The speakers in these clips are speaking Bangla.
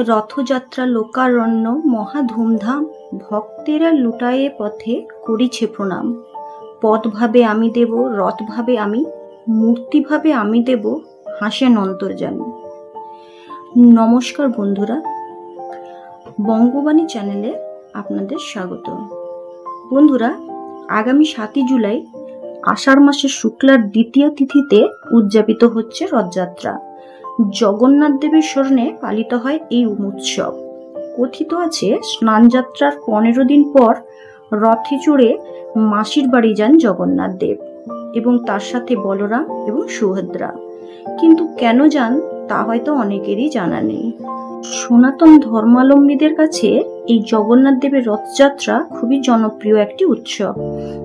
রথযাত্রা লোকারণ্য মহা ধুমধাম, ভক্তেরা লুটায়ে পথে করিছে প্রণাম। পদ ভাবে আমি দেব, রথ ভাবে আমি, মূর্তি ভাবে আমি দেব, হাসেন অন্তর্যামী। নমস্কার বন্ধুরা, বঙ্গবাণী চ্যানেলে আপনাদের স্বাগত। বন্ধুরা, আগামী 7ই জুলাই আষাঢ় মাসের শুক্লার দ্বিতীয় তিথিতে উদযাপিত হচ্ছে রথযাত্রা। জগন্নাথ দেবের স্মরণে পালিত হয় এই উৎসব। কথিত আছে, স্নানযাত্রার 15 দিন পর রথে চড়ে মাসির বাড়ি যান জগন্নাথ দেব এবং তার সাথে বলরাম এবং সুভদ্রা। কিন্তু কেন যান তা হয়তো অনেকেরই জানা নেই। সনাতন ধর্মাবলম্বীদের কাছে এই জগন্নাথ দেবের রথযাত্রা খুবই জনপ্রিয় একটি উৎসব।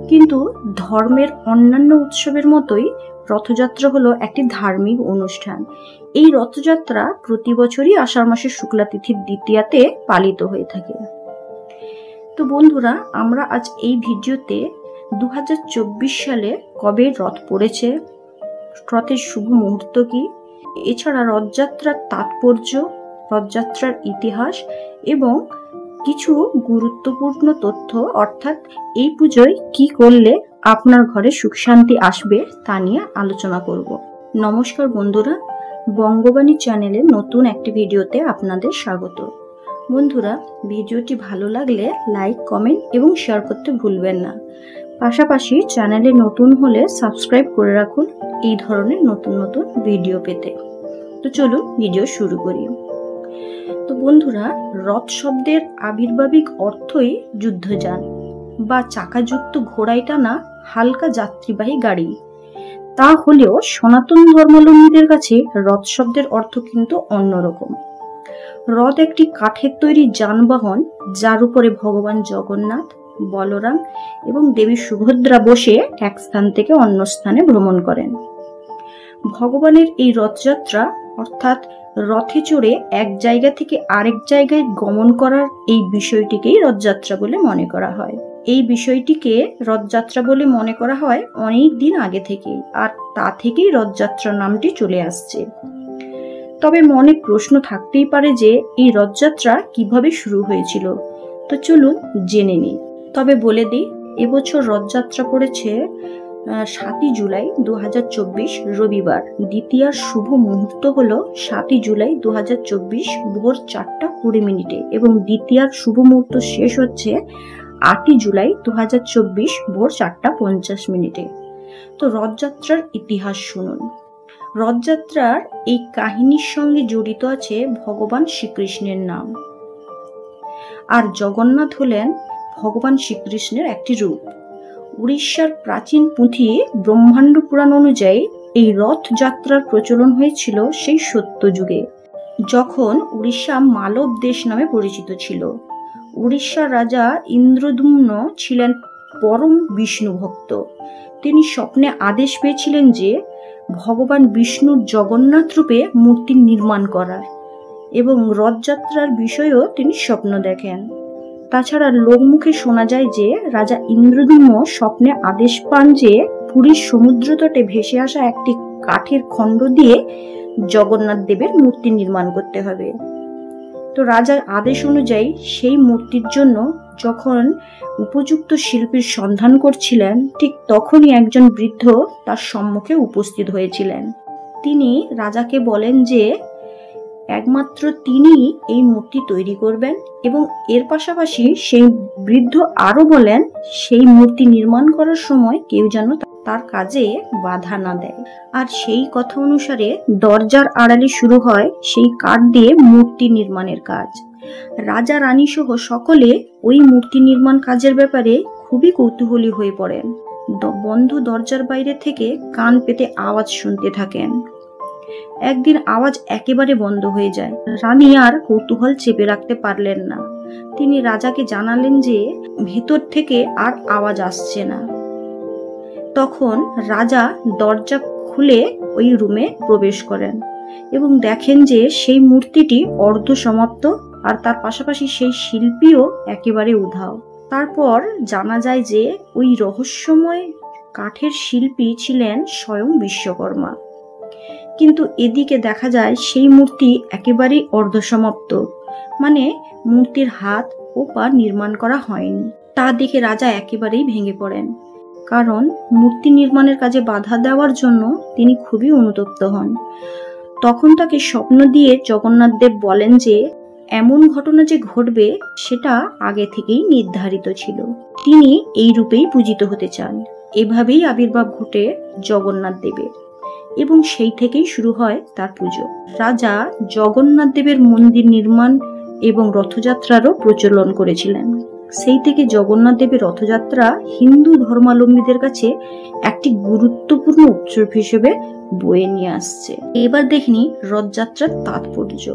কিন্তু ধর্মের অন্যান্য উৎসবের মতোই রথযাত্রা হলো একটি ধার্মিক অনুষ্ঠান। এই রথযাত্রা প্রতি বছরই আষাঢ় মাসের শুক্লা তিথির দ্বিতীয়াতে পালিত হয়ে থাকে। তো বন্ধুরা, আমরা আজ এই ভিডিওতে 2024 সালে কবে রথ পড়েছে, রথের শুভ মুহূর্ত কি, এছাড়া রথযাত্রার তাৎপর্য, রথযাত্রার ইতিহাস এবং কিছু গুরুত্বপূর্ণ তথ্য, অর্থাৎ এই পুজোয় কি করলে আপনার ঘরে সুখ শান্তি আসবে তা নিয়ে আলোচনা করব। নমস্কার বন্ধুরা, বঙ্গবাণী চ্যানেলের নতুন একটি ভিডিওতে আপনাদের স্বাগত। বন্ধুরা, ভিডিওটি ভালো লাগলে লাইক, কমেন্ট এবং শেয়ার করতে ভুলবেন না। পাশাপাশি চ্যানেলে নতুন হলে সাবস্ক্রাইব করে রাখুন এই ধরনের নতুন নতুন ভিডিও পেতে। তো চলুন ভিডিও শুরু করি। তো বন্ধুরা, রথ শব্দের আবির্ভাবিক অর্থই যুদ্ধযান বা চাকাযুক্ত ঘোড়ায় টানা হালকা যাত্রীবাহী গাড়ি। তা হলেও সনাতন ধর্মাবলম্বীদের কাছে রথ শব্দের অর্থ কিন্তু অন্যরকম। রথ একটি কাঠের তৈরি যানবাহন, যার উপরে ভগবান জগন্নাথ, বলরাম এবং দেবী সুভদ্রা বসে এক স্থান থেকে অন্য স্থানে ভ্রমণ করেন। ভগবানের এই রথযাত্রা, অর্থাৎ রথে চড়ে এক জায়গা থেকে আরেক জায়গায় গমন করার এই বিষয়টিকেই রথযাত্রা বলে মনে করা হয়। এই বিষয়টিকে রথযাত্রা বলে মনে করা হয় অনেক দিন আগে থেকেই, আর তা থেকেই রথযাত্রা নামটি চলে আসছে। তবে মনে প্রশ্ন থাকতেই পারে যে এই রথযাত্রা কিভাবে শুরু হয়েছিল। তো চলুন জেনে নিই। তবে বলে দিই, এবছর রথযাত্রা পড়েছে 7ই জুলাই 2024 রবিবার। দ্বিতীয়ার শুভ মুহূর্ত হলো 7ই জুলাই 2024 ভোর 4:20 এবং দ্বিতীয়ার শুভ মুহূর্ত শেষ হচ্ছে 8ই জুলাই 2024 ভোর 4:50। তো রথযাত্রার ইতিহাস শুনুন। রথযাত্রার এই কাহিনীর সঙ্গে জড়িত আছে ভগবান শ্রীকৃষ্ণের নাম, আর জগন্নাথ হলেন ভগবান শ্রীকৃষ্ণের একটি রূপ। উড়িষ্যার প্রাচীন পুঁথি ব্রহ্মাণ্ড পুরাণ অনুযায়ী এই রথযাত্রার প্রচলন হয়েছিল সেই সত্যযুগে, যখন উড়িষ্যা মালব দেশ নামে পরিচিত ছিল। উড়িষ্যার রাজা ইন্দ্রদ্যুম্ন ছিলেন পরম বিষ্ণু ভক্ত। তিনি স্বপ্নে আদেশ পেয়েছিলেন যে ভগবান বিষ্ণুর জগন্নাথ রূপে মূর্তি নির্মাণ করার, এবং রথযাত্রার বিষয়েও তিনি স্বপ্ন দেখেন। তাছাড়া লোকমুখে শোনা যায় যে রাজা ইন্দ্রদ্যুম্ন স্বপ্নে আদেশ পান যে পুরীর সমুদ্র তটে ভেসে আসা একটি কাঠের খণ্ড দিয়ে জগন্নাথ দেবের মূর্তি নির্মাণ করতে হবে। তো রাজার আদেশ অনুযায়ী সেই মূর্তির জন্য যখন উপযুক্ত শিল্পীর সন্ধান করছিলেন, ঠিক তখনই একজন বৃদ্ধ তার সম্মুখে উপস্থিত হয়েছিলেন। তিনি রাজাকে বলেন যে একমাত্র তিনি এই মূর্তি তৈরি করবেন, এবং এর পাশাপাশি সেই বৃদ্ধ আরো বলেন সেই মূর্তি নির্মাণ করার সময় কেউ যেন তার কাজে বাধা না দেয়। আর সেই কথা অনুসারে দরজার আড়ালে শুরু হয় সেই কাঠ দিয়ে মূর্তি নির্মাণের কাজ। রাজা রানী সহ সকলে ওই মূর্তি নির্মাণ কাজের ব্যাপারে খুবই কৌতূহলী হয়ে পড়েন। বন্ধ দরজার বাইরে থেকে কান পেতে আওয়াজ শুনতে থাকেন। একদিন আওয়াজ একেবারে বন্ধ হয়ে যায়। রানী আর কৌতূহল চেপে রাখতে পারলেন না। তিনি রাজাকে জানালেন যে ভেতর থেকে আর আওয়াজ আসছে না। তখন রাজা দরজা খুলে ওই রুমে প্রবেশ করেন এবং দেখেন যে সেই মূর্তিটি অর্ধ সমাপ্ত, আর তার পাশাপাশি সেই শিল্পীও একেবারে উধাও। তারপর জানা যায় যে ওই রহস্যময় কাঠের শিল্পী ছিলেন স্বয়ং বিশ্বকর্মা। কিন্তু এদিকে দেখা যায় সেই মূর্তি একেবারেই অর্ধসমাপ্ত, মানে মূর্তির হাত ও পা নির্মাণ করা হয়নি। তা দেখে রাজা একেবারেই ভেঙে পড়েন, কারণ মূর্তি নির্মাণের কাজে বাধা দেওয়ার জন্য তিনি খুবই অনুতপ্ত হন। তখন তাকে স্বপ্ন দিয়ে জগন্নাথ দেব বলেন যে এমন ঘটনা যে ঘটবে সেটা আগে থেকেই নির্ধারিত ছিল, তিনি এই রূপেই পূজিত হতে চান। এভাবেই আবির্ভাব ঘটে জগন্নাথ দেবের এবং সেই থেকেই শুরু হয় তার পুজো। রাজা জগন্নাথ দেবের মন্দির নির্মাণ এবং রথযাত্রারও প্রচলন করেছিলেন। সেই থেকে জগন্নাথ দেবের রথযাত্রা হিন্দু ধর্মাবলম্বীদের কাছে একটি গুরুত্বপূর্ণ উৎসব হিসেবে বয়ে নিয়ে আসছে। এবার দেখিনি রথযাত্রার তাৎপর্য।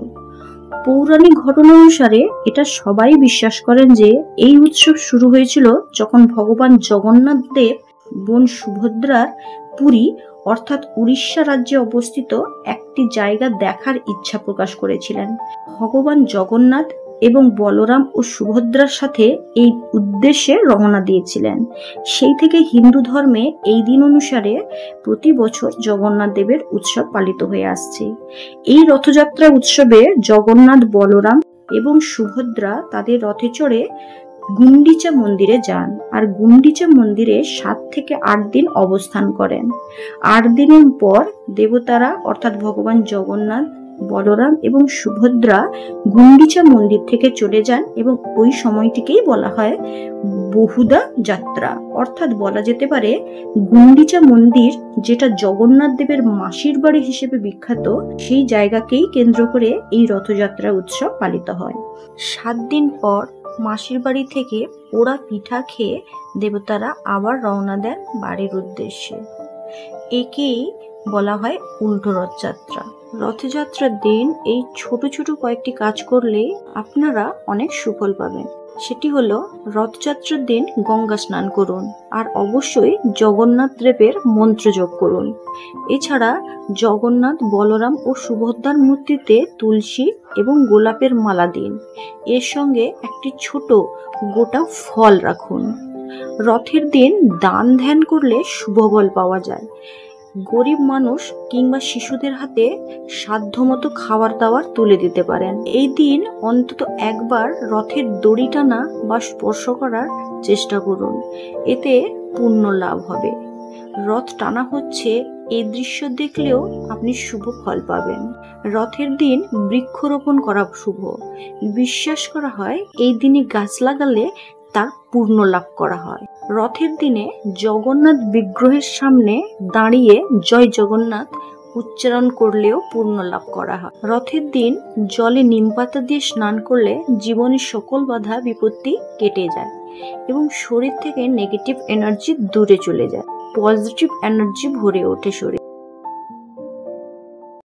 পৌরাণিক ঘটনা অনুসারে এটা সবাই বিশ্বাস করেন যে এই উৎসব শুরু হয়েছিল যখন ভগবান জগন্নাথ দেব বোন সুভদ্রার পুরী অর্থাৎ উড়িষ্যা রাজ্যে অবস্থিত একটি জায়গা দেখার ইচ্ছা প্রকাশ করেছিলেন। ভগবান জগন্নাথ এবং বলরাম ও সুভদ্রার সাথে এই উদ্দেশ্যে রওনা দিয়েছিলেন। সেই থেকে হিন্দু ধর্মে এই দিন অনুসারে প্রতি বছর জগন্নাথ দেবের উৎসব পালিত হয়ে আসছে। এই রথযাত্রা উৎসবে জগন্নাথ, বলরাম এবং সুভদ্রা তাদের রথে চড়ে গুন্ডিচা মন্দিরে যান আর গুন্ডিচা মন্দিরে 7 থেকে 8 দিন অবস্থান করেন। 8 দিনের পর দেবতারা অর্থাৎ ভগবান জগন্নাথ, বলরাম এবং সুভদ্রা গুন্ডিচা মন্দির থেকে চলে যান এবং ওই সময়টিকেই বলা হয় বহুদা যাত্রা। অর্থাৎ বলা যেতে পারে গুন্ডিচা মন্দির, যেটা জগন্নাথ দেবের মাসির বাড়ি হিসেবে বিখ্যাত, সেই জায়গাকেই কেন্দ্র করে এই রথযাত্রা উৎসব পালিত হয়। 7 দিন পর মাসির বাড়ি থেকে পোড়া পিঠা খেয়ে দেবতারা আবার রওনা দেন বাড়ির উদ্দেশ্যে। একেই বলা হয় উল্টো রথযাত্রা। রথযাত্রার দিন এই ছোট ছোট কয়েকটি কাজ করলে আপনারা অনেক সুফল পাবেন। সেটি হলো রথযাত্রার দিন গঙ্গা স্নান করুন আর অবশ্যই জগন্নাথ দেবের মন্ত্র জপ করুন। এছাড়া জগন্নাথ, বলরাম ও সুভদ্রার মূর্তিতে তুলসী এবং গোলাপের মালা দিন। এর সঙ্গে একটি ছোট গোটা ফল রাখুন। রথের দিন দান ধ্যান করলে শুভ ফল পাওয়া যায়। গরিব মানুষ কিংবা শিশুদের হাতে সাধ্যমতো খাবার দাবার তুলে দিতে পারেন। এই দিন অন্তত একবার রথের দড়ি টানা বা স্পর্শ করার চেষ্টা করুন, এতে পুণ্য লাভ হবে। রথ টানা হচ্ছে এই দৃশ্য দেখলেও আপনি শুভ ফল পাবেন। রথের দিন বৃক্ষরোপণ করা শুভ। বিশ্বাস করা হয় এই দিনে গাছ লাগালে তার পূর্ণ লাভ করা হয়। রথের দিনে জগন্নাথ বিগ্রহের সামনে দাঁড়িয়ে জয় জগন্নাথ উচ্চারণ করলেও পূর্ণ লাভ করা হয়। রথের দিন জলে নিমপাতা দিয়ে স্নান করলে জীবনের সকল বাধা বিপত্তি কেটে যায় এবং শরীর থেকে নেগেটিভ এনার্জি দূরে চলে যায়, পজিটিভ এনার্জি ভরে ওঠে শরীর।